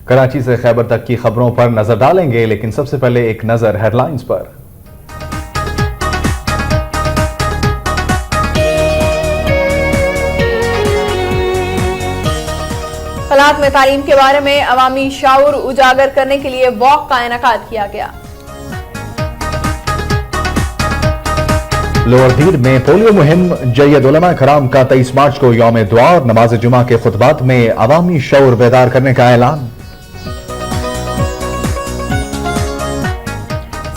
कराची से खैबर तक की खबरों पर नजर डालेंगे, लेकिन सबसे पहले एक नजर हेडलाइंस पर। हालात में तालीम के बारे में अवामी शाऊर उजागर करने के लिए वॉक का इनेकाद किया गया। लोअर दीर में पोलियो मुहिम, जय्यद उलमा कराम का 23 मार्च को यौम दुआ और नमाज जुमा के खुतबात में अवामी शऊर बेदार करने का ऐलान।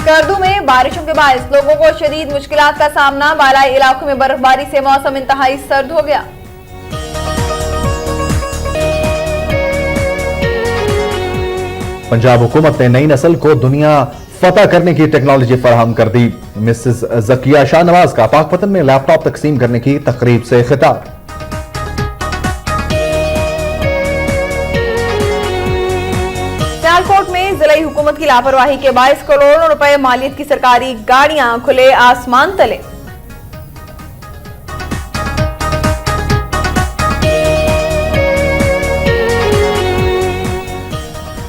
स्कर्दू में बारिशों के बायस लोगों को शदीद मुश्किलात का सामना, बालाई इलाकों में बर्फबारी से मौसम इंतहाई सर्द हो गया। पंजाब हुकूमत ने नई नस्ल को दुनिया फतह करने की टेक्नोलॉजी फराहम कर दी। मिसेस जकिया शाहनवाज का पाकपतन में लैपटॉप तकसीम करने की तकरीब से खिताब। सियालकोट में जिला हुकूमत की लापरवाही के बायस करोड़ों रुपए मालियत की सरकारी गाड़ियां खुले आसमान तले।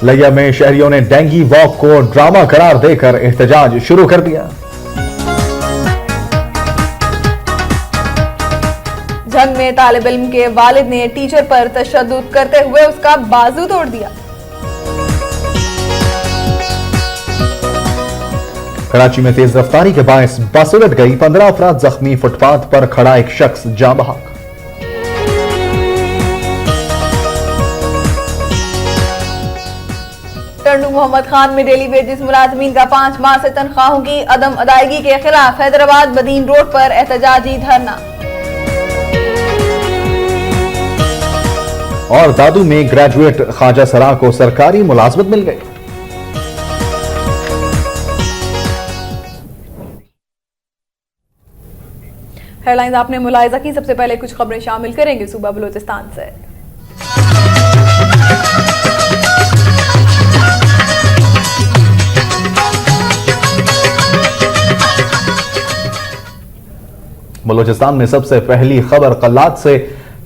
लिया में शहरियों ने डेंगी वॉक को ड्रामा करार देकर एहतजाज शुरू कर दिया। जंग में तालिब इल्म के वालिद ने टीचर पर तशद्दुद करते हुए उसका बाजू तोड़ दिया। कराची में तेज रफ्तारी के बायस बस उलट गई, 15 अफराद जख्मी, फुटपाथ पर खड़ा एक शख्स जाँ बहक। टंडू मोहम्मद खान में डेली वेजेस मुलाजमीन का 5 माह से तनख्वाहों की अदम अदायगी के खिलाफ हैदराबाद बदीन रोड पर एहतजाजी धरना। और दादू में ग्रेजुएट ख्वाजा सरा को सरकारी मुलाजमत मिल गई। हेडलाइंस आपने मुलाहिजा की, सबसे पहले कुछ खबरें शामिल करेंगे सूबा बलूचिस्तान से। बलूचिस्तान में सबसे पहली खबर कल्लात से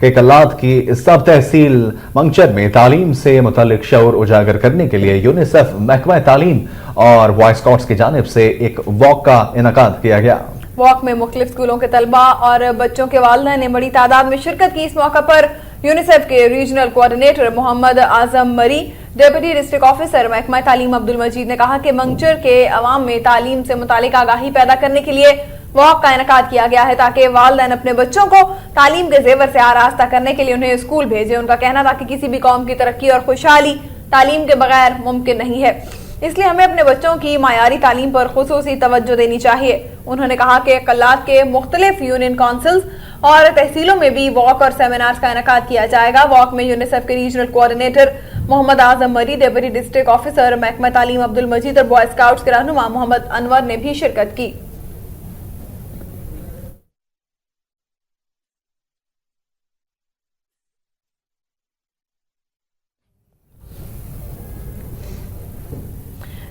कि कल्लात की सब तहसील मंगचर में तालीम से मुतालिक शऊर उजागर करने के लिए यूनिसेफ, महकमा तालीम और बॉय स्काउट्स की जानिब से एक वॉक का इनेकाद किया गया। वॉक में मुख्तलिफ स्कूलों के तलबा और बच्चों के वालिदैन ने बड़ी तादाद में शिरकत की। इस मौका पर यूनिसेफ के रीजनल कोऑर्डिनेटर मोहम्मद आजम मरी, डेप्यूटी डिस्ट्रिक्ट ऑफिसर महकमा तालीम अब्दुल मजीद ने कहा कि मंगचर के अवाम में तालीम से मुतालिक आगाही पैदा करने के लिए वॉक का इनेकाद किया गया है, ताकि वालिदैन अपने बच्चों को तालीम के जेवर से आरास्ता करने के लिए उन्हें स्कूल भेजें। उनका कहना था कि किसी भी कौम की तरक्की और खुशहाली तालीम के बगैर मुमकिन नहीं है, इसलिए हमें अपने बच्चों की मायारी तालीम पर खुसूसी तवज्जो देनी चाहिए। उन्होंने कहा कि कल्लात के मुख्तलिफ यूनियन काउंसिल्स और तहसीलों में भी वॉक और सेमिनार्स का इनेकाद किया जाएगा। वॉक में यूनिसेफ के रीजनल कोऑर्डिनेटर मोहम्मद आजम मरी, डेप्यूटी डिस्ट्रिक्ट ऑफिसर महकमा तालीम अब्दुल मजीद और बॉय स्काउट्स के रहनुमा मोहम्मद अनवर ने भी शिरकत की।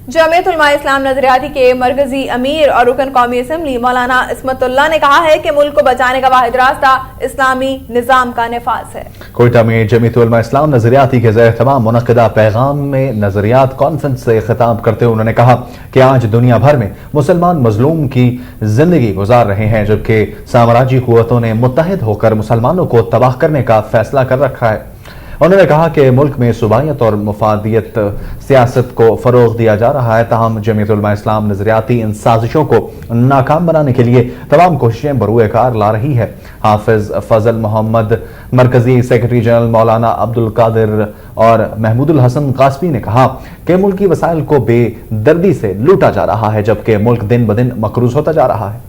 जमीयत उलमा इस्लाम नजरियाती के मरकजी अमीर और रुकन कौमी असम्बली मौलाना इस्मतुल्लाह ने कहा है कि मुल्क को बचाने का वाहिद रास्ता इस्लामी निजाम का निफाज है। कोयटा में जमीयत उलमा इस्लाम नजरियाती के ज़ेर तमाम मुनक़िदा पैगाम में नजरियात कॉन्फ्रेंस से खिताब करते हुए उन्होंने कहा कि आज दुनिया भर में मुसलमान मजलूम की जिंदगी गुजार रहे हैं, जबकि साम्राज्यी कुव्वतों ने मुत्तहिद होकर मुसलमानों को तबाह करने का फैसला कर रखा है। उन्होंने कहा कि मुल्क में सुबाहियत और मुफादियत सियासत को फरोग दिया जा रहा है, ताहम जमीयत उलमा इस्लाम नजरियाती इन साजिशों को नाकाम बनाने के लिए तमाम कोशिशें बरूए कार ला रही है। हाफिज फजल मोहम्मद, मरकजी सेक्रेटरी जनरल मौलाना अब्दुल कादिर और महमूदुल हसन कासमी ने कहा कि मुल्की वसाइल को बेदर्दी से लूटा जा रहा है, जबकि मुल्क दिन ब दिन मकरूज होता जा रहा है।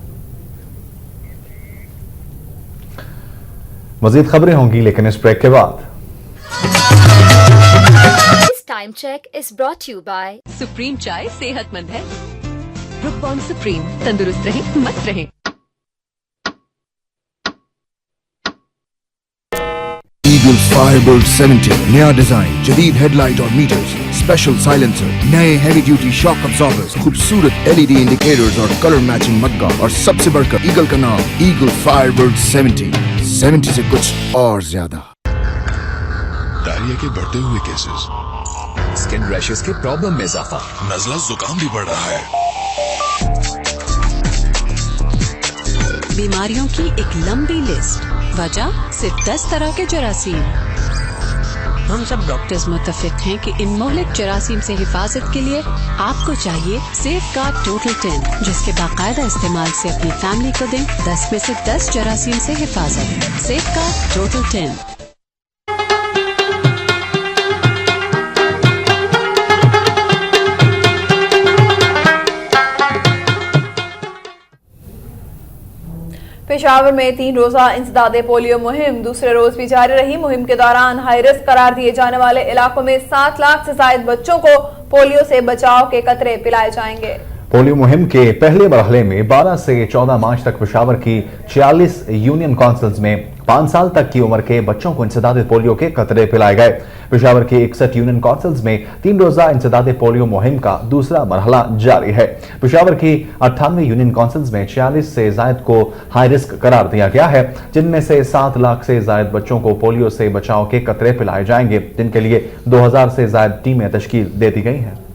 मजीद खबरें होंगी लेकिन इस ब्रेक के बाद। Time check is brought you by Supreme Chai सेहतमंद है। ब्रुक बॉन्ड सुप्रीम, तंदुरुस्त रहे मस्त रहे। ईगल फायरबोल्ट 70 नया डिजाइन, जदीद हेडलाइट और मीटर्स, स्पेशल साइलेंसर, नए हैवी ड्यूटी शॉक अब्सॉर्बर्स, खूबसूरत एलईडी इंडिकेटर्स और कलर मैचिंग मग्गा, और सबसे बढ़कर ईगल का नाम ईगल फायरबोल्ट 70 से कुछ और ज्यादा। डायरिया के बढ़ते हुए केसेस, स्किन रैशेस के प्रॉब्लम में इजाफा, नजला जुकाम भी बढ़ रहा है। बीमारियों की एक लंबी लिस्ट, वजह सिर्फ 10 तरह के जरासीम। हम सब डॉक्टर्स मुत्तफिक हैं कि इन मोहलिक जरासीम से हिफाजत के लिए आपको चाहिए सेफगार्ड टोटल 10, जिसके बाकायदा इस्तेमाल से अपनी फैमिली को दें 10 में से 10 जरासीम से हिफाजत। Safeguard total 10। पेशावर में 3 रोजा इंसदादे पोलियो मुहिम दूसरे रोज भी जारी रही। मुहिम के दौरान हाई रिस्क करार दिए जाने वाले इलाकों में 7 लाख से ज्यादा बच्चों को पोलियो से बचाव के कतरे पिलाए जाएंगे। पोलियो मुहिम के पहले मरहले में 12 से 14 मार्च तक पेशावर की 46 यूनियन काउंसिल्स में 5 साल तक की उम्र के बच्चों को इंसदादे पोलियो के कतरे पिलाए गए। पेशावर के 61 यूनियन काउंसिल्स में 3 रोजा इंसदादे पोलियो मुहिम का दूसरा मरहला जारी है। पेशावर की 98 यूनियन काउंसिल्स में 46 से जायद को हाई रिस्क करार दिया गया है, जिनमें से 7 लाख से जायद बच्चों को पोलियो से बचाव के कतरे पिलाए जाएंगे, जिनके लिए 2000 से जायद टीमें तश्कील दे दी गई हैं।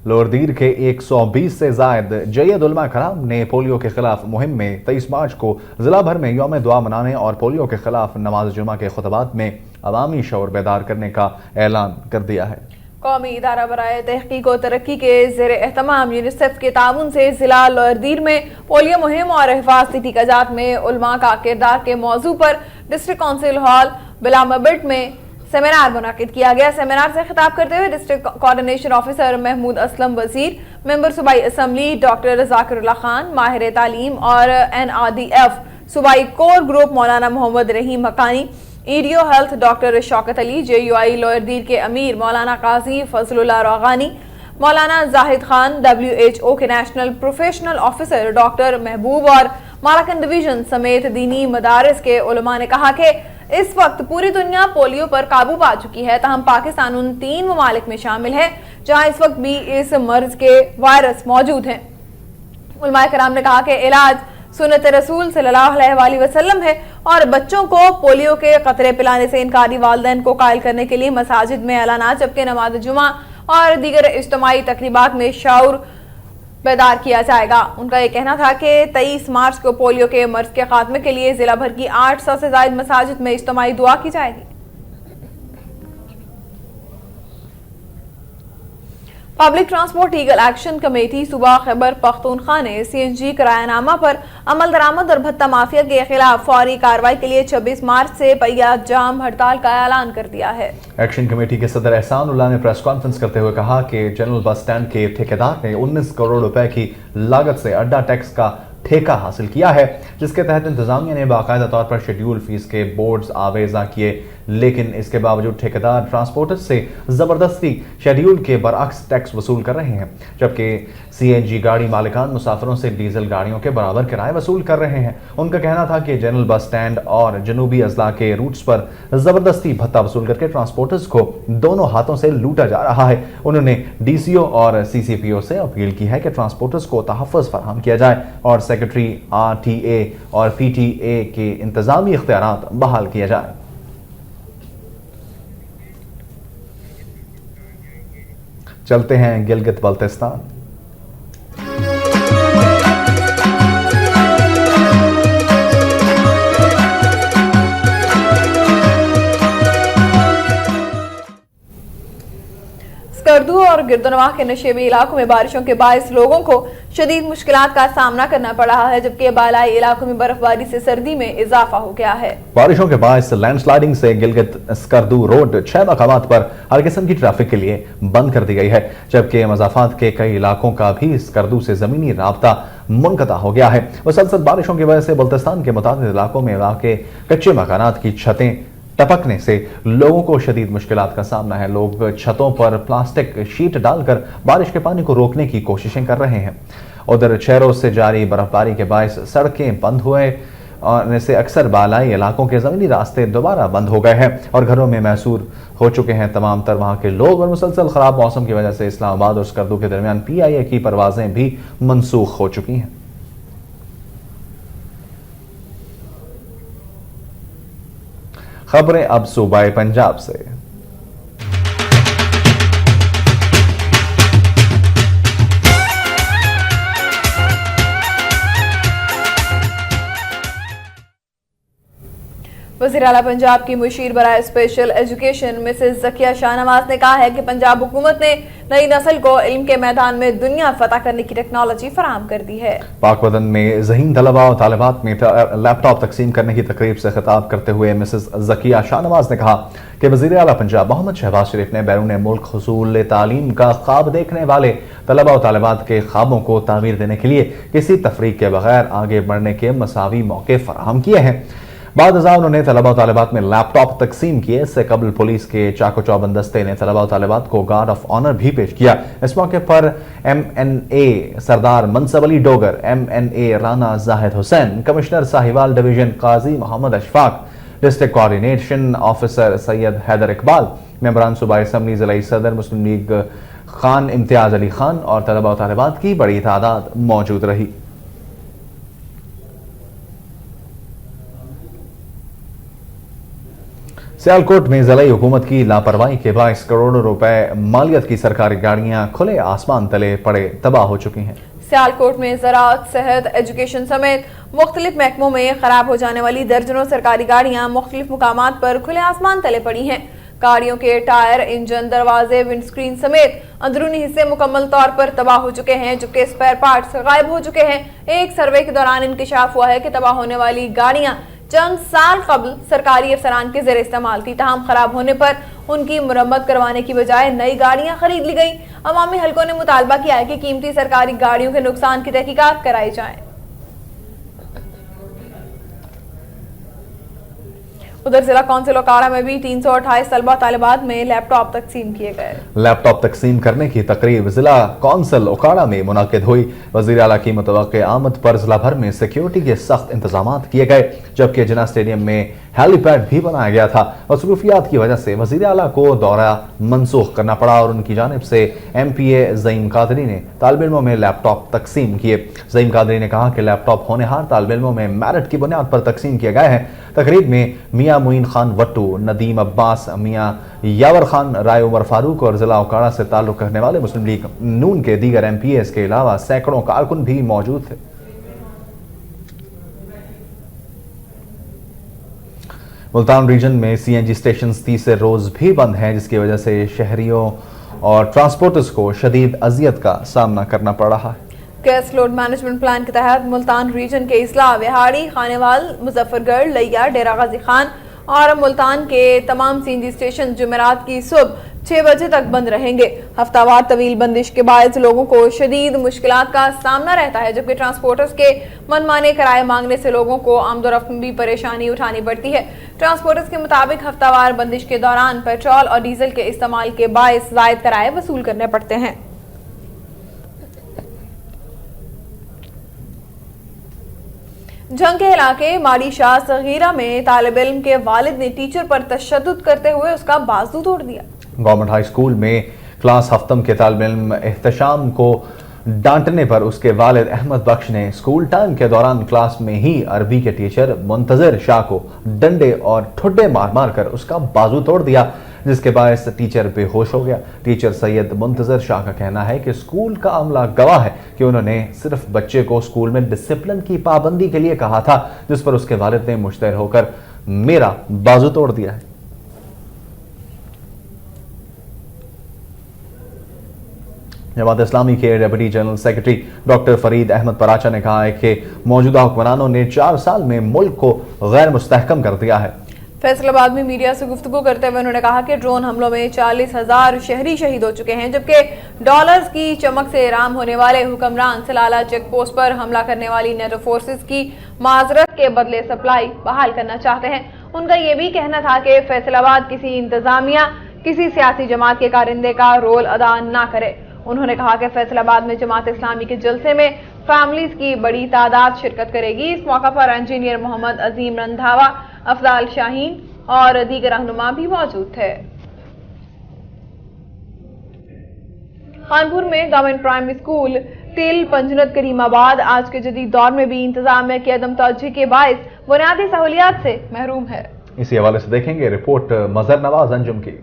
लोअरदीर के 120 से जायद जैयद उलमा कराम ने पोलियो के खिलाफ मुहिम में 23 मार्च को जिला भर में यौम दुआ मनाने और पोलियो के खिलाफ नमाज जुमा के खुतबात में अवामी शऊर बेदार करने का ऐलान कर दिया है। कौमी इदारा बराए तहकीक और तरक्की के ज़ेर एहतमाम यूनिसेफ के ताउन से जिला लोअरदीर में पोलियो मुहिम और हिफाजती टीकाजात में उलमा का किरदार के मौजू पर डिस्ट्रिक्ट काउंसिल हॉल बिलामबट में सेमिनार मुनाकिद किया गया। सेमिनार से खिताब करते हुए district coordination officer Mahmood Aslam Wazir, member सूबाई असम्बली डॉक्टर जाकिरुल्लाह खान, माहिर तालीम और NRDF सूबाई कोर ग्रुप मौलाना Mohammad Rahim Haqqani, EDO health doctor Shaukat Ali, JUI Lower Dir के अमीर मौलाना काजी फजलुल्लाह रोगानी, मौलाना जाहिद खान, WHO के national professional officer doctor Mahboob और मालाकन डिवीजन समेत दीनी मदारिस के उलमा ने कहा कि इस वक्त पूरी दुनिया पोलियो पर काबू पा चुकी है, तहम पाकिस्तान उन 3 ममालिक में शामिल है जहां इस वक्त भी इस मर्ज के वायरस मौजूद हैं। उलमाए कराम ने कहा कि इलाज सुन्नत रसूल सल्लल्लाहु अलैहि वसल्लम है और बच्चों को पोलियो के कतरे पिलाने से इनकारी वालिदैन को कायल करने के लिए मसाजिद में ऐलानात, जबकि नमाज जुमा और दीगर इज्तिमाई तकरीबात में शऊर बेदार किया जाएगा। उनका यह कहना था कि 23 मार्च को पोलियो के मर्ज के खात्मे के लिए जिला भर की 800 से ज्यादा मसाजिद में इज्तिमाई दुआ की जाएगी। Public transport legal action committee सूबा खैबर पख्तूनख्वा ने CNG किरायानामा पर अमल दरामद और भत्ता माफिया के खिलाफ फौरी कार्रवाई के लिए 26 मार्च से पहिया जाम हड़ताल का ऐलान कर दिया है। एक्शन कमेटी के सदर एहसान उल्लाह ने प्रेस कॉन्फ्रेंस करते हुए कहा कि जनरल बस स्टैंड के ठेकेदार ने 19 करोड़ रुपए की लागत से अड्डा टैक्स का ठेका हासिल किया है, जिसके तहत इंतजामिया ने बाकायदा तौर पर शेड्यूल फीस के बोर्ड्स आवेजा किए, लेकिन इसके बावजूद ठेकेदार ट्रांसपोर्टर्स से जबरदस्ती शेड्यूल के बरअक्स टैक्स वसूल कर रहे हैं, जबकि CNG गाड़ी मालिकान मुसाफिरों से डीजल गाड़ियों के बराबर किराए वसूल कर रहे हैं। उनका कहना था कि जनरल बस स्टैंड और जनूबी अजला के रूट्स पर जबरदस्ती भत्ता वसूल करके ट्रांसपोर्टर्स को दोनों हाथों से लूटा जा रहा है। उन्होंने DCO और CCPO से अपील की है कि ट्रांसपोर्टर्स को तहफ़्फ़ुज़ फराहम किया जाए और सेक्रेटरी RTA और PTA के इंतजामी इख्तियारात बहाल किया जाए। चलते हैं गिलगित बल्तिस्तान। स्कर्दू और गिरदनवाह के नशेबी इलाकों में बारिशों के बायस लोगों को शदीद मुश्किलात का सामना करना पड़ रहा है, जबकि बालाई इलाकों में बर्फबारी से सर्दी में इजाफा हो गया है। बारिशों के बायस लैंडस्लाइडिंग से गिलगित स्कर्दू रोड 6 मकामात पर हर किस्म की ट्रैफिक के लिए बंद कर दी गई है, जबकि मज़ाफात के कई इलाकों का भी स्कर्दू से जमीनी राब्ता मुनक़ता हो गया है। मुसलसल बारिशों की वजह से बल्तिस्तान के मुताबिक इलाकों में वाक़े कच्चे मकानात की छतें टपकने से लोगों को शदीद मुश्किलात का सामना है। लोग छतों पर प्लास्टिक शीट डालकर बारिश के पानी को रोकने की कोशिशें कर रहे हैं। उधर शहरों से जारी बर्फबारी के बायस सड़कें बंद हुए और इससे अक्सर बालाई इलाकों के ज़मीनी रास्ते दोबारा बंद हो गए हैं और घरों में महसूर हो चुके हैं तमाम तर वहाँ के लोग। और मुसलसल ख़राब मौसम की वजह से इस्लामाबाद और स्कर्दू के दरमियान PIA की परवाजें भी मनसूख हो चुकी हैं। खबरें अब सूबाए पंजाब से। वज़ीर आला पंजाब की मुशीर बराए special education Mrs Zakia Shahnawaz ने कहा है कि पंजाब हुकूमत ने नई नस्ल को इल्म के मैदान में दुनिया फतह करने की टेक्नोलॉजी फराहम कर दी है। पाक वतन में ज़हीन तलबा और तालिबात में लैपटॉप तकसीम करने की तकरीब से खिताब करते हुए मिसेस ज़किया शाहनवाज ने कहा कि वज़ीर आला पंजाब मोहम्मद शहबाज शरीफ ने बैरून मुल्क हुसूल तालीम का ख्वाब देखने वाले तलबा और तालिबात के ख्वाबों को तामीर देने के लिए किसी तफरीक के बगैर आगे बढ़ने के मसावी मौके फराहम किए हैं। बाद उन्होंने तलबा और तालिबात में लैपटॉप तकसीम किए। इससे कबल पुलिस के चाको चौबंद दस्ते ने तलबा और तालिबात को गार्ड ऑफ ऑनर भी पेश किया। इस मौके पर MNA Sardar Mansab Ali Dogar, MNA Rana Zahid Hussain, commissioner Sahiwal division Qazi Muhammad Ashfaq, district coordination officer Syed Haider Iqbal, मेंबरान सूबाई असम्बली जिला सदर मुस्लिम लीग खान इम्तियाज अली खान और तलबा और तालिबात की बड़ी तादाद मौजूद रही। सियालकोट में ज़िला हुकूमत की लापरवाही के बायस करोड़ों रुपए मालियत की सरकारी गाड़ियां खुले आसमान तले पड़े तबाह हो चुकी हैं। सियालकोट में ज़राअत, सेहत, एजुकेशन समेत मुख्तलिफ महकमों में खराब हो जाने वाली दर्जनों सरकारी गाड़ियां मुख्तलिफ मुकामात पर खुले आसमान तले पड़ी हैं। गाड़ियों के टायर, इंजन, दरवाजे, विंडस्क्रीन समेत अंदरूनी हिस्से मुकम्मल तौर पर तबाह हो चुके हैं, जबकि स्पेयर पार्ट्स गायब हो चुके हैं। एक सर्वे के दौरान इंकशाफ हुआ है कि तबाह होने वाली गाड़ियां चंद साल कबल सरकारी अफसरान के ज़रिए इस्तेमाल थी, ताहम खराब होने पर उनकी मुरम्मत करवाने की बजाय नई गाड़ियां खरीद ली गई। अवामी हलकों ने मुतालबा किया है कि कीमती सरकारी गाड़ियों के नुकसान की तहकीकात कराई जाए। उधर जिला कौंसिल ओकाड़ा में भी 328 तलबा तालिबात में लैपटॉप तकसीम किए गए। लैपटॉप तकसीम करने की तकरीब जिला कौंसिल ओकाड़ा में मुनाकिद हुई। वज़ीर आला की मुतवक्के आमद पर जिला भर में सिक्योरिटी के सख्त इंतजाम किए गए, जबकि जिला स्टेडियम में हेलीपैड भी बनाया गया था। मसरूफियात की वजह से वज़ीर आला को दौरा मनसूख करना पड़ा और उनकी जानिब से MPA ज़ईम कादरी ने तालिब इल्मों में लैपटॉप तकसीम किए। ज़ईम कादरी ने कहा कि लैपटॉप होनहार तालिब इल्मों में मेरिट की बुनियाद पर तकसीम किए गए हैं। तकरीब में मियाँ मुइन खान वट्टू, नदीम अब्बास, मियाँ यावर खान, राय उमर फारूक और जिला ओकाड़ा से ताल्लुक रखने वाले मुस्लिम लीग नून के दीगर MPAs के अलावा सैकड़ों कारकुन भी मौजूद थे। मुल्तान रीजन में CNG स्टेशन तीसरे रोज भी बंद हैं, जिसकी वजह से शहरियों और ट्रांसपोर्टर्स को शदीद अजियत का सामना करना पड़ रहा है। गैस लोड मैनेजमेंट प्लान के तहत मुल्तान रीजन के इस्ला, विहाड़ी, खानेवाल, मुजफ्फरगढ़, लिया, डेरा गाजी खान और मुल्तान के तमाम CNG स्टेशन जुमेरात की सुबह 6 बजे तक बंद रहेंगे। हफ्तावार तवील बंदिश के बायस लोगों को शदीद मुश्किलात का सामना रहता है, जबकि ट्रांसपोर्टर्स के मनमाने किराए मांगने से लोगों को आमदोरफ्त में भी परेशानी उठानी पड़ती है। ट्रांसपोर्टर्स के मुताबिक हफ्तावार बंदिश के दौरान पेट्रोल और डीजल के इस्तेमाल के बायस जायद किराए वसूल करने पड़ते हैं। जंग के इलाके माड़ी शाह सगीरा में तालिब इल्म के वालिद ने टीचर पर तशद्दुद करते हुए उसका बाजू तोड़ दिया। गवर्नमेंट हाई स्कूल में क्लास हफ्तम के तालिब इल्म एहतशाम को डांटने पर उसके वालिद अहमद बख्श ने स्कूल टाइम के दौरान क्लास में ही अरबी के टीचर मुंतजर शाह को डंडे और ठुड्डे मार मार कर उसका बाजू तोड़ दिया, जिसके बायस टीचर बेहोश हो गया। टीचर सैयद मुंतजर शाह का कहना है कि स्कूल का अमला गवाह है कि उन्होंने सिर्फ बच्चे को स्कूल में डिसिप्लिन की पाबंदी के लिए कहा था, जिस पर उसके वालिद ने मुश्तहर होकर मेरा बाजू तोड़ दिया है। जमात इस्लामी के deputy general secretary doctor Farid Ahmed Paracha ने कहा है कि मौजूदा हुक्मरानों ने 4 साल में मुल्क को गैर मुस्तहकम कर दिया है। फैसलाबाद में मीडिया से गुफ्तगू करते हुए उन्होंने कहा कि ड्रोन हमलों में 40,000 शहरी शहीद हो चुके हैं, जबकि डॉलर्स की चमक से राम होने वाले हुक्मरान सलाला चेक पोस्ट पर हमला करने वाली नेटो फोर्सेस की माजरत के बदले सप्लाई बहाल करना चाहते हैं। उनका यह भी कहना था कि फैसलाबाद किसी इंतजामिया, किसी सियासी जमात के कारिंदे का रोल अदा ना करे। उन्होंने कहा कि फैसलाबाद में जमात इस्लामी के जलसे में फैमिलीज की बड़ी तादाद शिरकत करेगी। इस मौका पर इंजीनियर मोहम्मद अजीम रंधावा, अफजाल शाहीन और दीगर रहनुमा भी मौजूद थे। कानपुर में गवर्नमेंट प्राइमरी स्कूल तिल पंजनत करीमाबाद आज के जदीद दौर में भी इंतजामिया की अदम तवज्जुही के बायस बुनियादी सहूलियात से महरूम है। इसी हवाले से देखेंगे रिपोर्ट मजहर नवाज अंजुम की।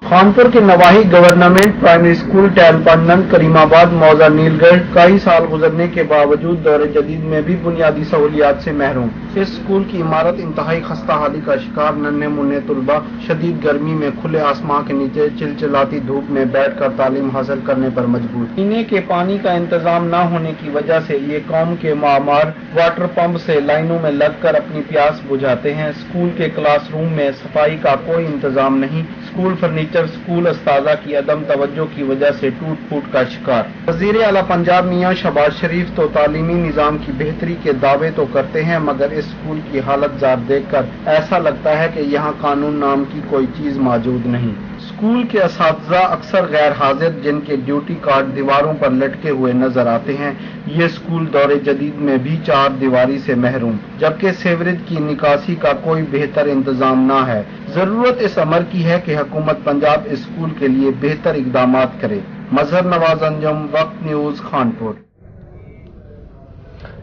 कानपुर के नवाही गवर्नमेंट प्राइमरी स्कूल टैलपन्नन करीमाबाद मौजा नीलगढ़ कई साल गुजरने के बावजूद दौरे जदीद में भी बुनियादी सहूलियात से महरूम। इस स्कूल की इमारत इंतहाई खस्ता हाली का शिकार नन्हे मुन्ने तुलबा शदीद गर्मी में खुले आसमां के नीचे चिलचिलाती धूप में बैठकर तालीम हासिल करने पर मजबूर। पीने के पानी का इंतजाम न होने की वजह से ये कौम के मामार वाटर पंप से लाइनों में लगकर अपनी प्यास बुझाते हैं। स्कूल के क्लासरूम में सफाई का कोई इंतजाम नहीं। स्कूल फर्नीचर स्कूल अस्ताजा की अदम तवज्जो की वजह से टूट फूट का शिकार। वजीर आला पंजाब मियां शहबाज शरीफ तो तालीमी निजाम की बेहतरी के दावे तो करते हैं, मगर इस स्कूल की हालत जार देखकर ऐसा लगता है कि यहाँ कानून नाम की कोई चीज मौजूद नहीं। स्कूल के असातिज़ा अक्सर गैर हाजिर, जिनके ड्यूटी कार्ड दीवारों पर लटके हुए नजर आते हैं। ये स्कूल दौरे जदीद में भी चार दीवारी से महरूम, जबकि सीवरेज की निकासी का कोई बेहतर इंतजाम न है। जरूरत इस अमर की है कि हुकूमत पंजाब इस स्कूल के लिए बेहतर इकदाम करे। मजहर नवाज अंजुम, वक्त न्यूज, खानपुर।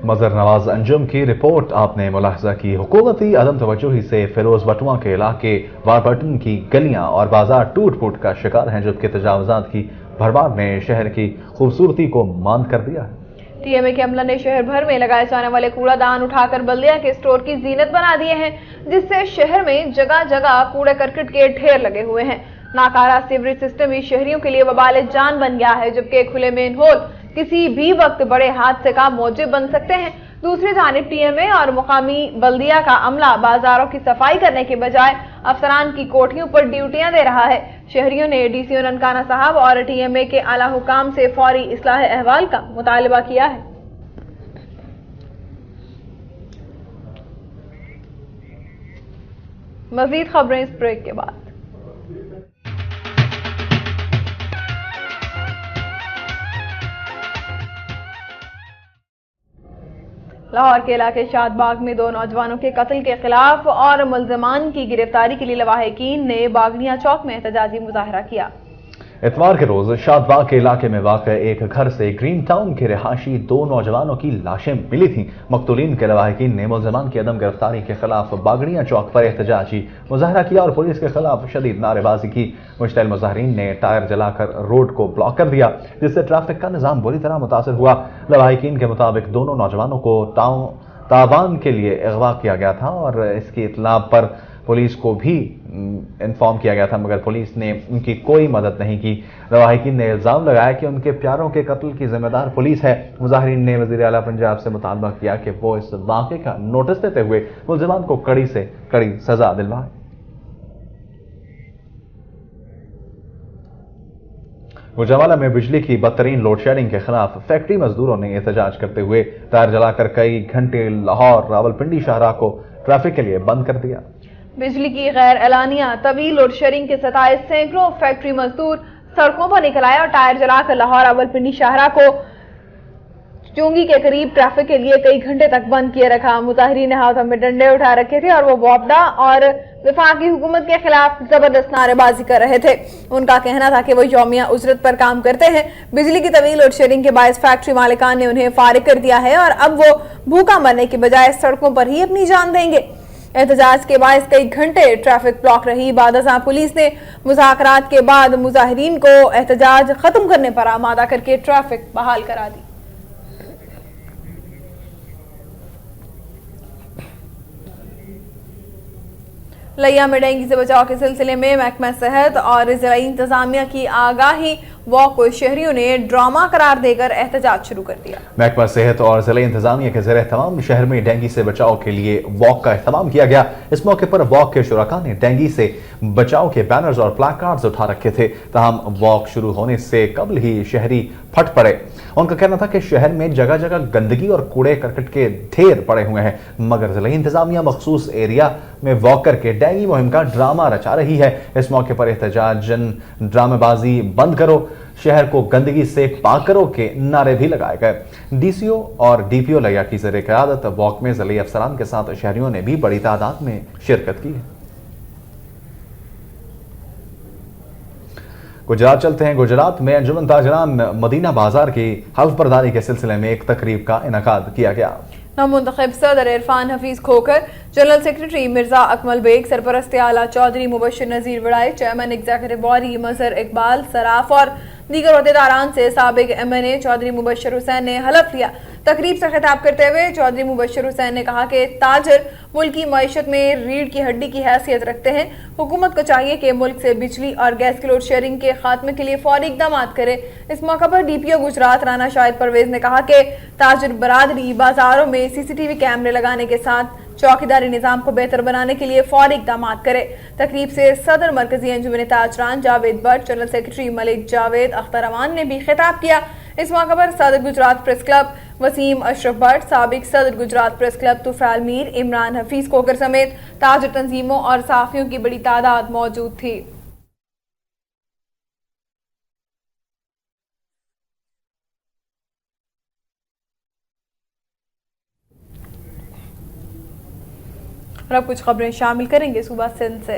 मजहर नवाज अंजुम की रिपोर्ट आपने मुलाहजा की। हुकूमती अदम तवज्जुही से फिरोज बटुआ के इलाके वारबटन की गलियां और बाजार टूट फूट का शिकार हैं, जबकि तजावुजात की भरमार ने शहर की खूबसूरती को मांद कर दिया है। टीएमए के अमला ने शहर भर में लगाए जाने वाले कूड़ादान उठाकर बल्दिया के स्टोर की जीनत बना दिए हैं, जिससे शहर में जगह जगह कूड़े करकट के ढेर लगे हुए हैं। नाकारा सीवरेज सिस्टम भी शहरियों के लिए वबाल जान बन गया है, जबकि खुले मेन होल किसी भी वक्त बड़े हादसे का मौजिब बन सकते हैं। दूसरी जानिब टीएमए और मुकामी बल्दिया का अमला बाजारों की सफाई करने के बजाय अफसरान की कोठियों पर ड्यूटियां दे रहा है। शहरियों ने डीसीओ ननकाना साहब और टीएमए के आला हुकाम से फौरी इस्लाह अहवाल का मुतालबा किया है। मजीद खबरें इस ब्रेक के बाद। लाहौर के इलाके शादबाग में दो नौजवानों के कत्ल के खिलाफ और मुल्जिमान की गिरफ्तारी के लिए लवाहिकीन ने बागड़ियां चौक में एहतजाजी मुजाहरा किया। इतवार के रोज शादबाग के इलाके में वाक़ एक घर से ग्रीन टाउन के रिहायशी दो नौजवानों की लाशें मिली थीं। मकतूलीन के लवाहिकीन ने मुल्जिमान की अदम गिरफ्तारी के खिलाफ बागड़ियां चौक पर एहतजाजी मुजाहरा किया और पुलिस के खिलाफ शदीद नारेबाजी की। मुश्तइल मुजाहरीन ने टायर जलाकर रोड को ब्लॉक कर दिया, जिससे ट्रैफिक का निज़ाम बुरी तरह मुतासर हुआ। लवाहिकीन के मुताबिक दोनों नौजवानों को तावान के लिए अगवा किया गया था और इसकी इत्तला पर पुलिस को भी इन्फॉर्म किया गया था, मगर पुलिस ने उनकी कोई मदद नहीं की। लवाहिकीन ने इल्ज़ाम लगाया कि उनके प्यारों के कत्ल की जिम्मेदार पुलिस है। मुजाहिरीन ने वज़ीर आला पंजाब से मुतालबा किया कि वो इस वाक़े का नोटिस देते हुए मुल्ज़िमान को कड़ी से कड़ी सजा दिलवाए। गुजरावाला में बिजली की बदतरीन लोड शेडिंग के खिलाफ फैक्ट्री मजदूरों ने एहतजाज करते हुए टायर जलाकर कई घंटे लाहौर रावलपिंडी शाहराह को ट्रैफिक के लिए बंद कर दिया। बिजली की गैर एलानिया तवील लोड शेडिंग के सताए सैकड़ों फैक्ट्री मजदूर सड़कों पर निकल आए और टायर जलाकर लाहौर रावलपिंडी शाहराह को चुंगी के करीब ट्रैफिक के लिए कई घंटे तक बंद किए रखा। मुजाहिरीन ने हाथों में डंडे उठा रखे थे और वो वापडा और वफाकी हुकूमत के खिलाफ जबरदस्त नारेबाजी कर रहे थे। उनका कहना था कि वो यौमिया उजरत पर काम करते हैं। बिजली की तवील लोड शेडिंग के बायस फैक्ट्री मालिकान ने उन्हें फारिग कर दिया है और अब वो भूखा मरने की बजाय सड़कों पर ही अपनी जान देंगे। एहतजाज के बायस कई घंटे ट्रैफिक ब्लॉक रही। बादशाह पुलिस ने मुज़ाकरात के बाद मुजाहिरीन को एहतजाज खत्म करने पर आमादा करके ट्रैफिक बहाल करा दी। लिया में डेंगू से बचाव के सिलसिले में महकमा सेहत और जिला इंतजामिया की आगाही वॉक को शहरियों ने ड्रामा करार देकर एहतजाज शुरू कर दिया। महकमा सेहत और जिला इंतजामिया के जरिए तमाम शहर में डेंगू से बचाव के लिए वॉक का एहतमाम किया गया। इस मौके पर वॉक के शुरका ने डेंगू से बचाव के बैनर्स और प्लाकार्ड्स उठा रखे थे। तमाम वॉक शुरू होने से कबल ही शहरी फट पड़े। उनका कहना था कि शहर में जगह जगह गंदगी और कूड़े करकट के ढेर पड़े हुए हैं, मगर जिला इंतजामिया मखसूस एरिया में वॉक करके डेंगू मुहिम का ड्रामा रचा रही है। इस मौके पर एहतजाजन ड्रामेबाजी बंद करो, शहर को गंदगी से पाक करो के नारे भी लगाए गए। डीसीओ और डीपीओ लिया की ज़रिए क़यादत वॉक में ज़िले अफसरान के साथ शहरियों ने भी बड़ी तादाद में शिरकत की है। गुजरात चलते हैं। गुजरात में अंजुमन ताजरान मदीना बाजार की हल्फ बर्दारी के सिलसिले में एक तकरीब का इनेकाद किया गया। नवमुंतखब सदर इरफान हफीज खोखर, जनरल सेक्रेटरी मिर्जा अकमल बेग, सरपरस्त आला चौधरी मुबशिर नजीर वड़ाई, chairman executive body Mazhar Iqbal Sarraf और दीगर अहदेदारान से साबिक MNA चौधरी मुबशिर हुसैन ने हलफ लिया। तकरीब से खिताब करते हुए चौधरी मुबशिर हुसैन ने कहा कि ताजर मुल्क की मईशत में रीढ़ की हड्डी की हैसियत रखते हैं। हुकूमत को चाहिए कि मुल्क से बिजली और गैस की लोड शेयरिंग के खात्मे के लिए फौरी इकदाम करे। इस मौका पर DPO गुजरात राना शाहिद परवेज ने कहा कि ताजर बरादरी बाजारों में CCTV कैमरे लगाने के साथ चौकीदारी निजाम को बेहतर बनाने के लिए फौरी इकदाम करे। तकरीब से सदर मरकजी अंजुमन ताजरान जावेद भट्ट, जनरल सेक्रेटरी मलिक जावेद अख्तर अमान ने भी खिताब किया। इस मौके पर सदर गुजरात प्रेस क्लब वसीम अशरफ भट्ट, साबिक सदर गुजरात प्रेस क्लब तुफैल मीर, इमरान हफीज कोकर समेत ताजर तंजीमों और सहाफियों की बड़ी तादाद मौजूद थी। और अब कुछ खबरें शामिल करेंगे सूबा सिंध से।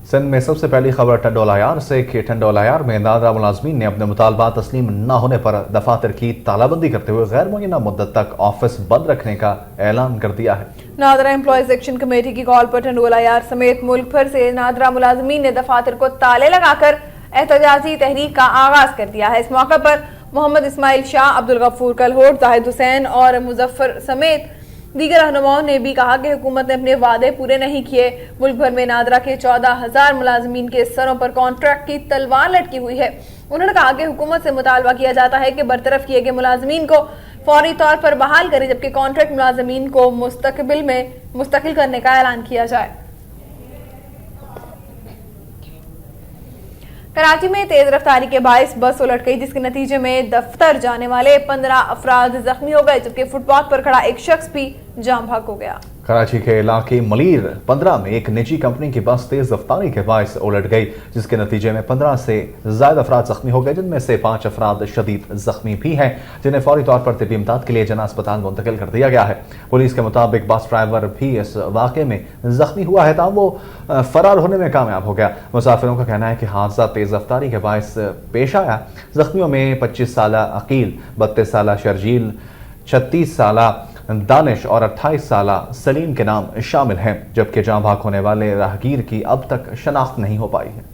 सिंध में सबसे पहली खबर टंडोलायार से कि टंडोलायार में नादरा मुलाजमीन ने अपने मुतालबा तस्लीम न होने पर दफातर की तालाबंदी करते हुए गैर मुय्यना मुद्दत तक ऑफिस बंद रखने का ऐलान कर दिया है। नादरा एम्प्लॉयज एक्शन कमेटी की कॉल पर टंडोलायार समेत मुल्क भर से नादरा मुलाजमीन ने दफातर को ताले लगाकर एहतजाजी तहरीक का आगाज कर दिया है। इस मौके पर मोहम्मद इस्माइल शाह, अब्दुल गफूर कलहोट, जाहिद हुसैन और मुजफ्फर समेत दीगर रहनुमाओं ने भी कहा कि हुकूमत ने अपने वादे पूरे नहीं किए। मुल्क भर में नादरा के 14,000 मुलाजमीन के सरों पर कॉन्ट्रैक्ट की तलवार लटकी हुई है। उन्होंने कहा कि हुकूमत से मुतालबा किया जाता है कि बरतरफ किए गए मुलाजमीन को फौरी तौर पर बहाल करे, जबकि कॉन्ट्रैक्ट मुलाजमीन को मुस्तकबिल में मुस्तकिल करने का ऐलान किया जाए। कराची में तेज रफ्तारी के बायस बस उलट गई, जिसके नतीजे में दफ्तर जाने वाले 15 अफराद जख्मी हो गए, जबकि फुटपाथ पर खड़ा एक शख्स भी जाम भाग हो गया। कराची के इलाके मलीर 15 में एक निजी कंपनी की बस तेज रफ्तारी के बायस उलट गई, जिसके नतीजे में 15 से ज्यादा अफराद जख्मी हो गए, जिनमें से 5 अफराद शदीद जख्मी भी हैं, जिन्हें फौरी तौर पर तिब्बी इमदाद के लिए जना अस्पताल मुंतकिल कर दिया गया है। पुलिस के मुताबिक बस ड्राइवर भी इस वाक़े में जख्मी हुआ है, ताहम वो फरार होने में कामयाब हो गया। मुसाफिरों का कहना है कि हादसा तेज रफ्तारी के बायस पेश आया। जख्मियों में 25 साला अकील, 32 साला शर्जील, 36 साला दानिश और 28 साला सलीम के नाम शामिल हैं, जबकि जाँ भाग होने वाले राहगीर की अब तक शनाख्त नहीं हो पाई है।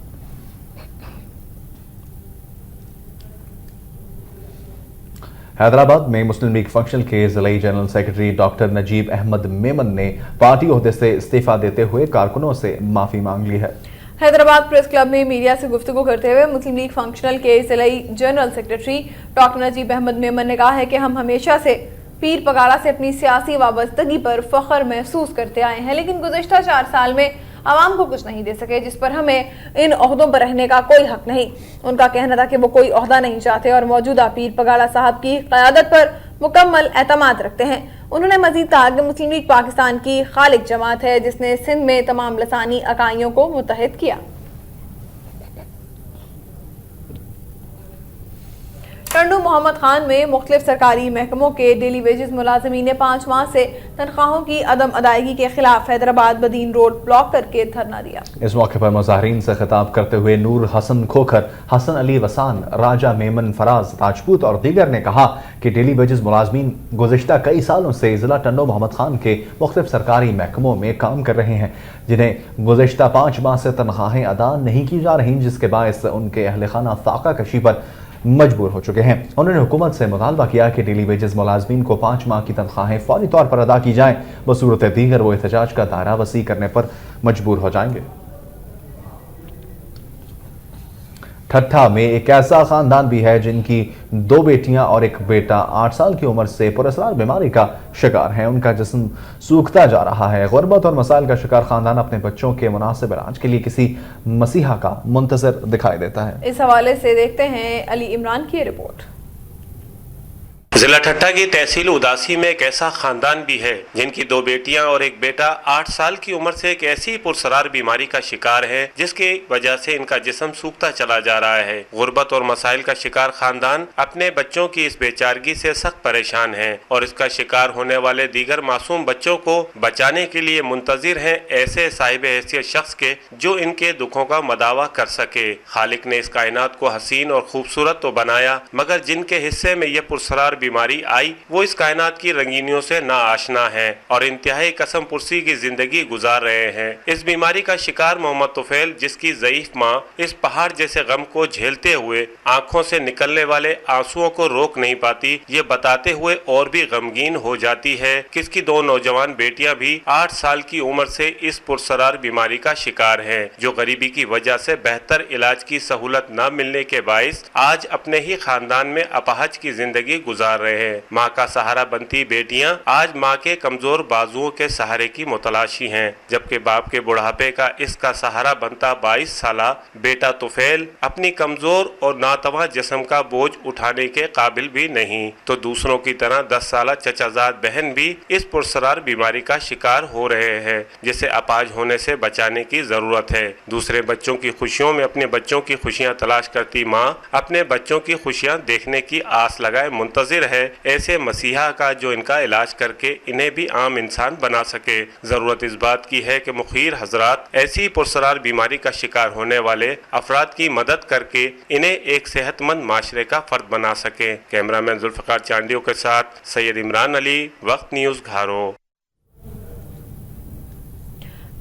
हैदराबाद में मुस्लिम लीग फंक्शन के जिला general secretary doctor Najeeb Ahmed Memon ने पार्टी ओहदे से इस्तीफा देते हुए कारकुनों से माफी मांग ली है। हैदराबाद प्रेस क्लब में मीडिया से गुफ्तगू करते हुए मुस्लिम लीग फंक्शनल के जिला general secretary doctor Najeeb Ahmed Memon ने कहा है कि हम हमेशा से पीर पगाड़ा से अपनी सियासी वाबस्तगी पर फख्र महसूस करते आए हैं, लेकिन गुज़िश्ता 4 साल में आवाम को कुछ नहीं दे सके, जिस पर हमें इन ओहदों पर रहने का कोई हक नहीं। उनका कहना था कि वो कोई ओहदा नहीं चाहते और मौजूदा पीर पगाड़ा साहब की क़यादत पर मुकम्मल एतमाद रखते हैं। उन्होंने मजीद कहा कि मुस्लिम लीग पाकिस्तान की खालिक जमात है, जिसने सिंध में तमाम लसानी इकाइयों को मुत्तहिद किया। टंडू मोहम्मद खान में मुख्तलिफ सरकारी महकमों के डेली वेजेस मुलाजमीन ने 5 माह से तनख्वाहों की अदम अदायगी के खिलाफ हैदराबाद बदीन रोड ब्लॉक करके धरना दिया। इस मौके पर मुजाहिरीन से खिताब करते हुए नूर हसन खोखर, हसन अली वसान, राजा मेमन फराज राजपूत और दीगर ने कहा कि डेली वेजेस मुलाजमीन गुज़िश्ता कई सालों से जिला टंडू मोहम्मद खान के मुख्तलिफ सरकारी महकमों में काम कर रहे हैं, जिन्हें गुज़िश्ता 5 माह से तनख्वाहें अदा नहीं की जा रही, जिसके बायस उनके अहल खाना फाका कशी पर मजबूर हो चुके हैं। उन्होंने हुकूमत से मुतालबा किया कि डेली वेजेस मुलाजमीन को 5 माह की तनख्वाहें फौरी तौर पर अदा की जाएं, बसूरत दीगर वो एहतजाज का दायरा वसी करने पर मजबूर हो जाएंगे। ठट्ठा में एक ऐसा खानदान भी है जिनकी 2 बेटियां और एक बेटा 8 साल की उम्र से पुरअसरार बीमारी का शिकार है। उनका जिस्म सूखता जा रहा है। गुर्बत और मसाइल का शिकार खानदान अपने बच्चों के मुनासिब इलाज के लिए किसी मसीहा का मुंतजर दिखाई देता है। इस हवाले से देखते हैं अली इमरान की रिपोर्ट। जिला ठट्टा की तहसील उदासी में एक ऐसा खानदान भी है जिनकी 2 बेटियां और एक बेटा 8 साल की उम्र से एक ऐसी पुरसरार बीमारी का शिकार है जिसकी वजह से इनका जिस्म सूखता चला जा रहा है। गुर्बत और मसाइल का शिकार खानदान अपने बच्चों की इस बेचारगी से सख्त परेशान है और इसका शिकार होने वाले दीगर मासूम बच्चों को बचाने के लिए मुंतजिर हैं ऐसे साहिब हैसियत शख्स के जो इनके दुखों का मदावा कर सके। खालिक ने इस कायनात को हसीन और खूबसूरत तो बनाया, मगर जिनके हिस्से में यह पुरसरार बीमारी आई वो इस कायनात की रंगीनियों से ना आशना हैं और इंतहाई कसम पुरसी की जिंदगी गुजार रहे हैं। इस बीमारी का शिकार मोहम्मद तुफैल, जिसकी ज़ईफ माँ इस पहाड़ जैसे गम को झेलते हुए आंखों से निकलने वाले आंसुओं को रोक नहीं पाती, ये बताते हुए और भी गमगीन हो जाती है कि इसकी 2 नौजवान बेटियां भी 8 साल की उम्र से इस पुरसरार बीमारी का शिकार हैं, जो गरीबी की वजह से बेहतर इलाज की सहूलत न मिलने के बाइस आज अपने ही खानदान में अपहज की जिंदगी गुजार रहे हैं। माँ का सहारा बनती बेटियां आज माँ के कमजोर बाजुओं के सहारे की मुतलाशी हैं, जबकि बाप के बुढ़ापे का इसका सहारा बनता 22 साला बेटा तुफैल अपनी कमजोर और नातवा जिस्म का बोझ उठाने के काबिल भी नहीं, तो दूसरों की तरह 10 साला चचाजाद बहन भी इस पुरसरार बीमारी का शिकार हो रहे हैं, जिसे अपाज होने से बचाने की जरूरत है। दूसरे बच्चों की खुशियों में अपने बच्चों की खुशियां तलाश करती माँ अपने बच्चों की खुशियां देखने की आस लगाए मुंतजिर है ऐसे मसीहा का जो इनका इलाज करके इन्हें भी आम इंसान बना सके। जरूरत इस बात की है कि मुखीर हजरात ऐसी पुरसरार बीमारी का शिकार होने वाले अफराद की मदद करके इन्हें एक सेहतमंद माशरे का फर्द बना सके। कैमरामैन जुल्फकार चांडियों के साथ सैयद इमरान अली, वक्त न्यूज़, घारो।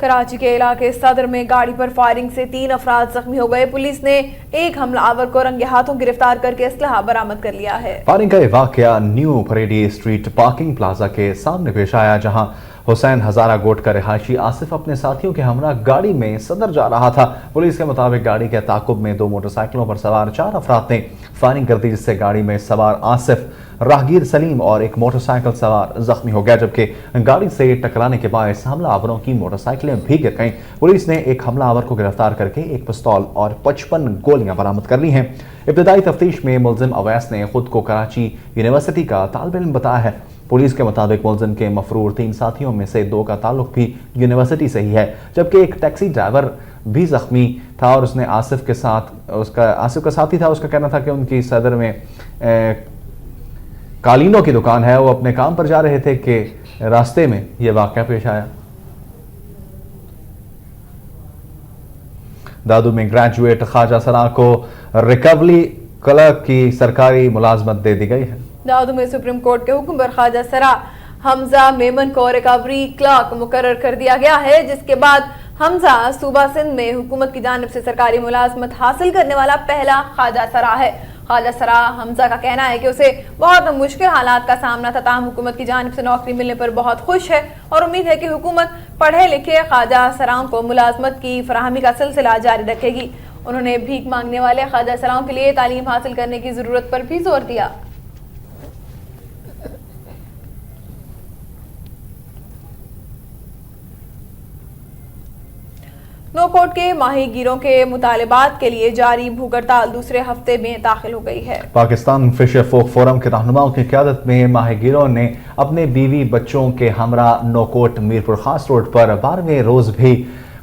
कराची के इलाके सदर में गाड़ी पर फायरिंग से 3 अफराद जख्मी हो गए। पुलिस ने एक हमलावर को रंगे हाथों गिरफ्तार करके असलहा बरामद कर लिया है। फायरिंग का वाकया न्यू परेडी स्ट्रीट पार्किंग प्लाजा के सामने पेश आया, जहां हुसैन हजारा गोट का रिहायशी आसिफ अपने साथियों के हमरा गाड़ी में सदर जा रहा था। पुलिस के मुताबिक गाड़ी के ताकुब में 2 मोटरसाइकिलों पर सवार 4 अफराद ने फायरिंग कर दी, जिससे गाड़ी में सवार आसिफ, राहगीर सलीम और एक मोटरसाइकिल सवार जख्मी हो गया, जबकि गाड़ी से टकराने के बाद हमलावरों की मोटरसाइकिलें भी गिर गईं। पुलिस ने एक हमलावर को गिरफ्तार करके एक पिस्तौल और 55 गोलियां बरामद कर ली हैं। इब्तदाई तफ्तीश में मुलजिम अवैस ने खुद को कराची यूनिवर्सिटी का तालिब इल्म बताया है। पुलिस के मुताबिक मुलजिम के मफरूर 3 साथियों में से 2 का ताल्लुक भी यूनिवर्सिटी से ही है, जबकि एक टैक्सी ड्राइवर भी जख्मी था और उसने आसिफ का साथी था। उसका कहना था कि उनकी सदर में कालीनों की दुकान है, वो अपने काम पर जा रहे थे कि रास्ते में यह वाकया पेश आया। दादू में ग्रेजुएट ख्वाजा सरा को रिकवरी क्लर्क की सरकारी मुलाजमत दे दी गई है। दादू में सुप्रीम कोर्ट के हुक्म पर ख्वाजा सरा हमजा मेमन को रिकवरी क्लर्क मुकर्रर कर दिया गया है, जिसके बाद हमजा सूबा सिंध में हुकूमत की जानिब से सरकारी मुलाजमत हासिल करने वाला पहला ख्वाजा सरा है। ख्वाजा सरा हमजा का कहना है कि उसे बहुत मुश्किल हालात का सामना था, ताहम हुकूमत की जानिब से नौकरी मिलने पर बहुत खुश है और उम्मीद है कि हुकूमत पढ़े लिखे ख्वाजा सराओं को मुलाजमत की फराहमी का सिलसिला जारी रखेगी। उन्होंने भीख मांगने वाले ख्वाजा सराओं के लिए तालीम हासिल करने की जरूरत पर भी जोर दिया। नौकोट के माहीगीरों के मुतालिबात के लिए जारी भूख हड़ताल दूसरे हफ्ते में दाखिल हो गई है। पाकिस्तान फिशर फोक फोरम के रहनुमाओं की क़यादत में माहीगीरों ने अपने बीवी बच्चों के हमरा नौकोट मीरपुर खास रोड पर 12वें रोज भी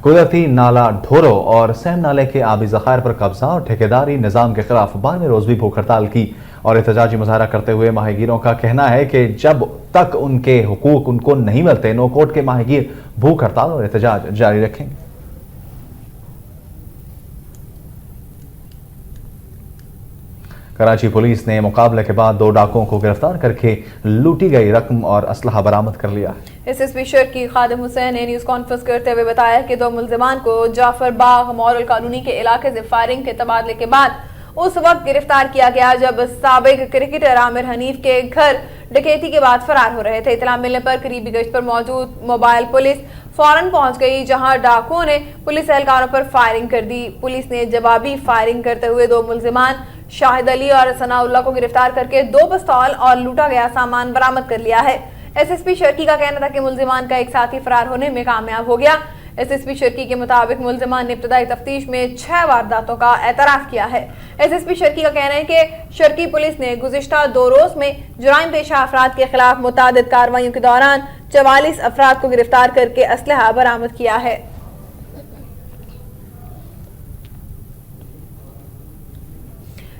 कुदरती नाला ढोरो और सहम नाले के आबी ज़खायर पर कब्जा और ठेकेदारी निज़ाम के खिलाफ 12वें रोज भी भूख हड़ताल की। और एहतजाजी मुजाहरा करते हुए माहीगीरों का कहना है कि जब तक उनके हुकूक उनको नहीं मिलते, नो कोर्ट के माहीगीर भूख हड़ताल और एहतजाज जारी रखेंगे। कराची पुलिस ने मुकाबले के बाद 2 डाकुओं को गिरफ्तार करके लूटी गई रकम और असलहा बरामद कर लिया है। एसएसपी शर्की खादिम हुसैन ने न्यूज कॉन्फ्रेंस करते हुए बताया कि 2 मुल्जिमान को जाफर बाग मॉरल कॉलोनी के इलाके से फायरिंग के तबादले के बाद उस वक्त गिरफ्तार किया गया जब साबिक क्रिकेटर आमिर हनीफ के घर डकैती के बाद फरार हो रहे थे। इतला मिलने पर करीबी गश्त पर मौजूद मोबाइल पुलिस फौरन पहुंच गई, जहां डाकुओं ने पुलिस एहलकारों पर फायरिंग कर दी। पुलिस ने जवाबी फायरिंग करते हुए 2 मुल्जिमान शाहिद अली और सनाउल्लाह को गिरफ्तार करके 2 पिस्तौल और लूटा गया सामान बरामद कर लिया है। एसएसपी शर्की का कहना था कि मुल्जिमान का एक साथी फरार होने में कामयाब हो गया। एसएसपी शर्की के मुताबिक मुल्जिमान ने इब्तदाई तफ्तीश में 6 वारदातों का एतराफ किया है। एसएसपी शर्की का कहना है कि शर्की पुलिस ने गुज़िश्ता 2 रोज में जुराइम पेशा अफराद के खिलाफ मुतादिद कार्रवाइयों के दौरान 44 अफराद को गिरफ्तार करके असलहा बरामद किया है।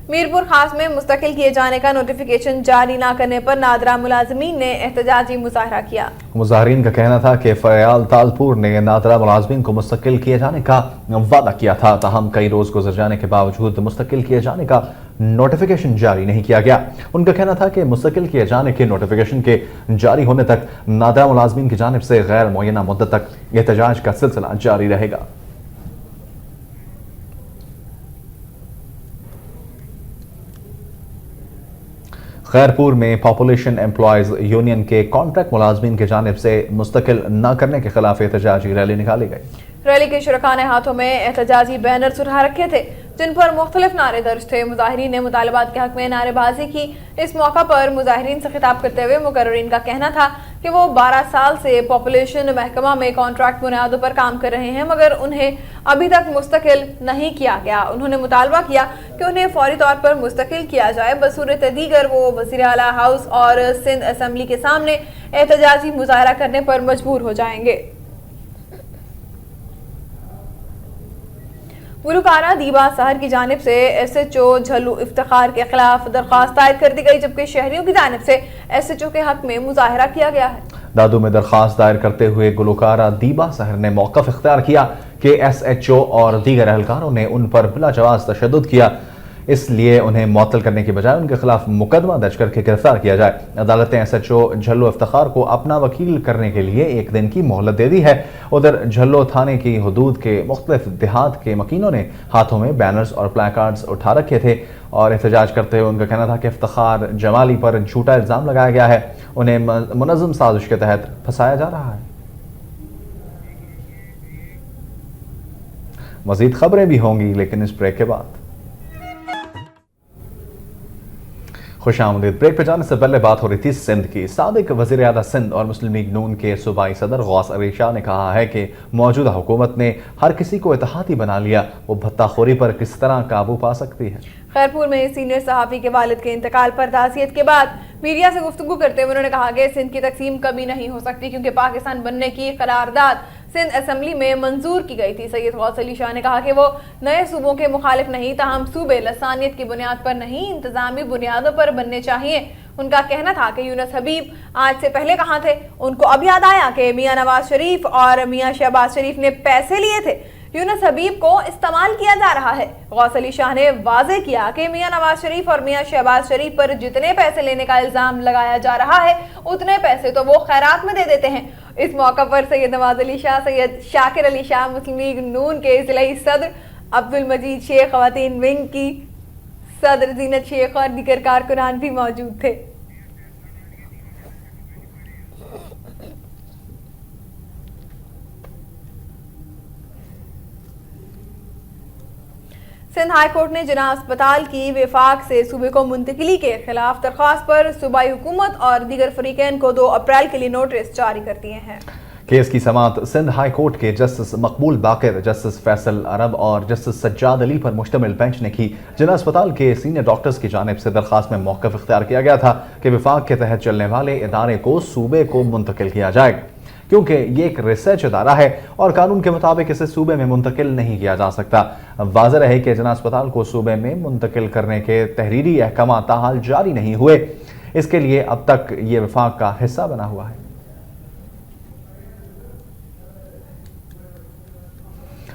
मीरपुर खास में मुस्तकिल किए जाने का नोटिफिकेशन जारी न करने पर नादरा मुलाजमीन ने एहतजाजी मुजाहरा किया। मुजाहरीन का कहना था कि फयाल तालपुर ने नादरा मुलाजमीन को मुस्तकिल किए जाने का वादा किया था, ताहम कई रोज गुजर जाने के बावजूद मुस्तकिल किए जाने का नोटिफिकेशन जारी नहीं किया गया। उनका कहना था कि मुस्तकिल किए जाने के नोटिफिकेशन के जारी होने तक नादरा मुलाजमीन की जानिब से गैर मुअय्यना मुद्दत तक एहतजाज का सिलसिला जारी रहेगा। खैरपुर में पॉपुलेशन एम्प्लॉयज यूनियन के कॉन्ट्रैक्ट मुलाजमीन की जानिब से मुस्तकिल न करने के खिलाफ एहतजाजी रैली निकाली गई। रैली के शुरका ने हाथों में एहतजाजी बैनर उठा रखे थे जिन पर मुख्तलिफ नारे दर्ज थे। मुजाहिरीन ने मुतालबात के हक में नारेबाजी की। इस मौका पर मुजाहिरीन से खिताब करते हुए मुकर्ररीन का कहना था कि वो 12 साल से पॉपुलेशन महकमा में कॉन्ट्रैक्ट बुनियादों पर काम कर रहे हैं, मगर उन्हें अभी तक मुस्तकिल नहीं किया गया। उन्होंने मुतालबा किया कि उन्हें फौरी तौर पर मुस्तकिल किया जाए। बसूरत दीगर वो वज़ीर आला हाउस और सिंध असम्बली के सामने एहतजाजी मुजाहरा करने पर मजबूर हो जाएंगे। गुलकारा दीबा सहर की जानिब से SHO झल्लू इफ्तिखार के खिलाफ दरख्वास्त दायर कर दी गई, जबकि शहरियों की जानिब से SHO के हक में मुजाहरा किया गया है। दादू में दरख्वास्त दायर करते हुए गुलकारा दीबा सहर ने मौक़िफ़ इख्तियार किया कि SHO और दीगर एहलकारों ने उन पर बिला जवाज़ तशद्दुद किया, इसलिए उन्हें मुअत्तल करने के बजाय उनके खिलाफ मुकदमा दर्ज करके गिरफ्तार किया जाए। अदालत ने SHO झल्लो इफ्तिखार को अपना वकील करने के लिए 1 दिन की मोहलत दे दी है। उधर झल्लो थाने की हदूद के मुख्तलिफ देहात के मकीनों ने हाथों में बैनर्स और प्लेकार्ड्स उठा रखे थे और एहतजाज करते हुए उनका कहना था कि इफ्तिखार जमाली पर झूठा इल्ज़ाम लगाया गया है, उन्हें मुनज़्ज़म साजिश के तहत फंसाया जा रहा है। मज़ीद खबरें भी होंगी लेकिन इस ब्रेक के बाद। खुशामदीद। ब्रेक पे जाने से पहले बात हो रही थी सिंध की। साबिक वज़ीर आला सिंध और मुस्लिम लीग नून के सूबाई सदर गौस अली शाह ने कहा है कि मौजूदा हुकूमत ने हर किसी को इत्तेहादी बना लिया, वो भत्ताखोरी पर किस तरह काबू पा सकती है। खैरपुर में सीनियर सहाफ़ी के वालिद के इंतकाल पर ताज़ियत के बाद मीडिया से गुफ्तगू करते हुए उन्होंने कहा कि सिंध की तकसीम कभी नहीं हो सकती क्योंकि पाकिस्तान बनने की करारदाद सिंध असम्बली में मंजूर की गई थी। सैयद गौस अली शाह ने कहा कि वो नए सूबों के मुखालिफ नहीं, ताहम सूबे लसानियत की बुनियाद पर नहीं, इंतजामी बुनियादों पर बनने चाहिए। उनका कहना था कि यूनुस हबीब आज से पहले कहाँ थे। उनको अब याद आया कि मियां नवाज शरीफ और मियां शहबाज शरीफ ने पैसे लिए थे, यूनुस हबीब को इस्तेमाल किया जा रहा है। गौस अली शाह ने वाज़ेह किया कि मियां नवाज शरीफ और मियां शहबाज शरीफ पर जितने पैसे लेने का इल्जाम लगाया जा रहा है उतने पैसे तो वो खैरात में दे देते हैं। इस मौका पर सैयद नवाज अली शाह, सैयद शाकिर अली शाह, मुस्लिम लीग नून के जिलाई सदर अब्दुल मजीद शेख, खवातीन विंग की सदर जीनत शेख और दीगर कारकुनान भी मौजूद थे। सिंध हाई कोर्ट ने जिना अस्पताल की विफाक से सूबे को मुंतकिली के खिलाफ दरख्वास्त पर सूबाई हुकूमत और दीगर फरीकैन को 2 अप्रैल के लिए नोटिस जारी कर दिए हैं। केस की समाअत सिंध हाई कोर्ट के जस्टिस मकबूल बाकिर, जस्टिस फैसल अरब और जस्टिस सज्जाद अली पर मुश्तमिल बेंच ने की। जिना अस्पताल के सीनियर डॉक्टर्स की जानिब से दरख्वास्त में मौक़िफ़ इख्तियार किया गया था कि विफाक के तहत चलने वाले इदारे को सूबे को मुंतकिल किया जाए। क्योंकि ये एक रिसर्च इदारा है और कानून के मुताबिक इसे सूबे में मुंतकिल नहीं किया जा सकता। वाज़ेह है कि जना अस्पताल को सूबे में मुंतकिल करने के तहरीरी अहकाम ताहाल जारी नहीं हुए, इसके लिए अब तक ये वफाक का हिस्सा बना हुआ है।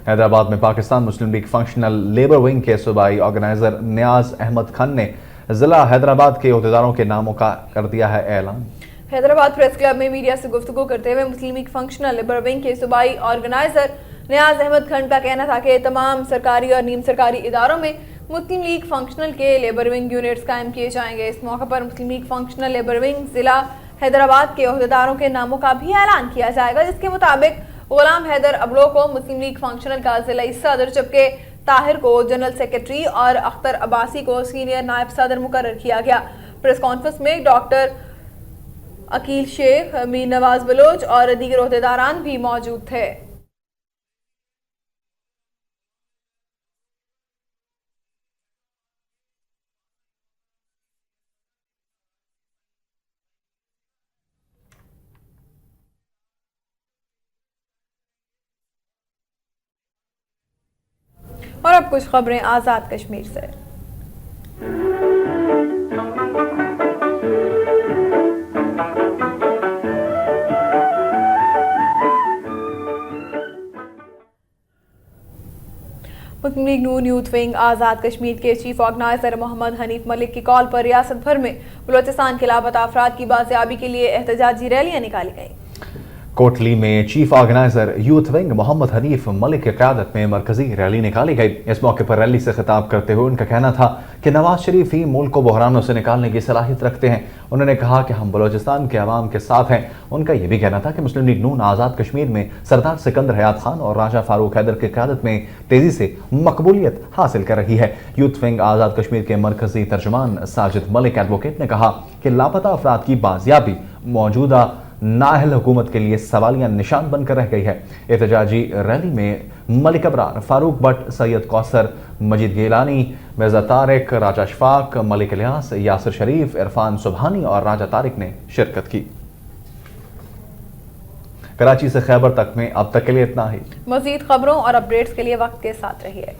हैदराबाद में पाकिस्तान मुस्लिम लीग फंक्शनल लेबर विंग के सूबाई ऑर्गेनाइजर नियाज अहमद खान ने जिला हैदराबाद के अहदेदारों के नामों का कर दिया है ऐलान। हैदराबाद प्रेस क्लब में मीडिया से गुफ्तगू करते हुए Muslim League functional labour wing के सूबाई ऑर्गेनाइजर नियाज अहमद खान का कहना था कि तमाम सरकारी और नीम सरकारी इदारों में मुस्लिम लीग फंक्शनल के लेबर विंग यूनिट्स कायम किए जाएंगे। इस मौके पर मुस्लिम लीग फंक्शनल लेबर विंग जिला हैदराबाद के अहदेदारों के नामों का भी ऐलान किया जाएगा, जिसके मुताबिक गुलाम हैदर अबलो को मुस्लिम लीग फंक्शनल का जिला सदर, जबकि ताहिर को जनरल सेक्रेटरी और अख्तर अब्बासी को सीनियर नायब सदर मुकर्रर किया गया। प्रेस कॉन्फ्रेंस में डॉक्टर अकील शेख, मीर नवाज बलोच और दीगर अहदेदारान भी मौजूद थे। और अब कुछ खबरें आजाद कश्मीर से। मुस्लिम लीग नून यूथ विंग आज़ाद कश्मीर के चीफ ऑर्गेनाइजर मोहम्मद हनीफ मलिक की कॉल पर रियासत भर में बलोचिस्तान के लापता अफराद की बाजियाबी के लिए एहतजाजी रैलियां निकाली गईं। कोटली में chief organiser youth wing Mohammad Hanif Malik की क़यादत में मरकजी रैली निकाली गई। इस मौके पर रैली से खिताब करते हुए उनका कहना था कि नवाज शरीफ ही मुल्क को बहरानों से निकालने की सलाहियत रखते हैं। उन्होंने कहा कि हम बलोचिस्तान के अवाम के साथ हैं। उनका यह भी कहना था कि मुस्लिम लीग नून आज़ाद कश्मीर में सरदार सिकंदर हयात खान और राजा फारूक हैदर की क़यादत में तेजी से मकबूलियत हासिल कर रही है। यूथ विंग आज़ाद कश्मीर के मरकजी तर्जुमान साजिद मलिक एडवोकेट ने कहा कि लापता अफराद की बाजियाबी मौजूदा नाअहल हुकूमत के लिए सवालिया निशान बनकर रह गई है। एहतजाजी रैली में मलिक अबरार, फारूक भट्ट, सैयद कौसर, मजीद गिलानी, मिर्जा तारिक, राजा अशफाक, मलिक इलियास, यासिर शरीफ, इरफान सुबहानी और राजा तारिक ने शिरकत की। कराची से खैबर तक में अब तक के लिए इतना ही। मजीद खबरों और अपडेट्स के लिए वक्त के साथ रहिए।